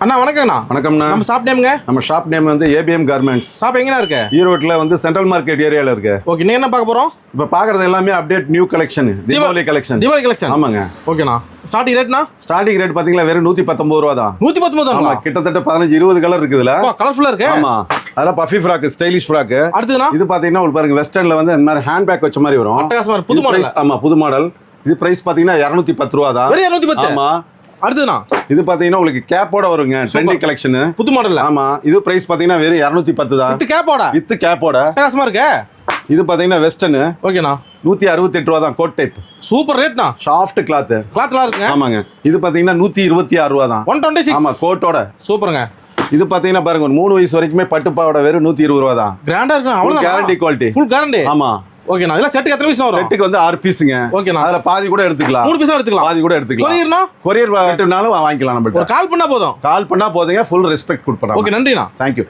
அண்ணா வணக்கம்ண்ணா. வணக்கம்ண்ணா. நம்ம ஷாப் நேமுங்க? நம்ம ஷாப் நேம் வந்து ஏபிஎம் கார்மெண்ட்ஸ். ஷாப் எங்கண்ணா இருக்கு? ஈரோட்ல வந்து சென்ட்ரல் மார்க்கெட் ஏரியால இருக்கு. ஓகே, நீங்க என்ன பார்க்க போறோம்? இப்போ பாக்குறது எல்லாமே update new collection, Deepavali collection. Deepavali collection. ஆமாங்க. ஓகேண்ணா. ஸ்டார்டிங் ரேட்னா? ஸ்டார்டிங் ரேட் பாத்தீங்களா வெறும் 119 ரூபா தான். 119 ஆமா, கிட்டத்தட்ட 15-20 கலர் இருக்குதுல. கலர்ஃபுல்லா இருக்கு. ஆமா, அதெல்லாம் பஃபி ஃப்ராக், ஸ்டைலிஷ் ஃப்ராக். அடுத்துனா இது பாத்தீங்கன்னா உங்களுக்கு பாருங்க வெஸ்டர்ன்ல வந்து இந்த மாதிரி ஹேண்ட் பேக் வச்ச மாதிரி வரும். அட்டகாசமா இருக்கு. புது மாடல். ஆமா, புது மாடல். இது பிரைஸ் பாத்தீங்கன்னா 210 ரூபா தான். வெறும் 210. ஆமா. அடுத்துனா இது பாத்தீங்கன்னா உங்களுக்கு கேப்போட வருங்க, ட்ரெண்டி கலெக்ஷன், புது மாடல். ஆமா, இது பிரைஸ் பாத்தீங்கன்னா வெறும் 210 தான். வித் கேப்போட. வித் கேப்போட அட்டகாசமா இருக்கு. இது பாத்தீங்கன்னா வெஸ்டர்ன். ஓகேண்ணா. 168 ரூபா தான். Coat type. சூப்பர் ரேட்ண்ணா. Soft cloth. கிளாத்லாம் இருக்குங்க. ஆமாங்க. இது பாத்தீங்கன்னா 126 ரூபா தான். 126. ஆமா, கோட்டோட. சூப்பருங்க. இது பாத்தீங்கன்னா பாருங்க ஒரு 3 வயசு வரைக்குமே பட்டுப்பாவோட வெறும் 120 ரூபா தான். கிராண்டா இருக்கு. அவ்வளவுதான். Guarantee quality. Full guarantee. ஆமா. ஓகேண்ணா. இதெல்லாம் செட்டுக்கு எத்தனை பீஸ் வரும்? செட்டுக்கு வந்து 6 பீஸ்ங்க. ஓகேண்ணா. அதுல பாதி கூட எடுத்துக்கலாம். 3 பீஸ் எடுத்துக்கலாம். பாதி கூட எடுத்துக்கலாம். கொரியர்னா? கொரியர் வாங்கினாலும் வாங்கிக்கலாம். ஒரு நம்மள்ட்ட கால் பண்ணா போதும். கால் பண்ணா போதுங்க. ஃபுல் ரெஸ்பெக்ட் கொடுப்போம். ஓகே, நன்றிண்ணா. தேங்க்யூ.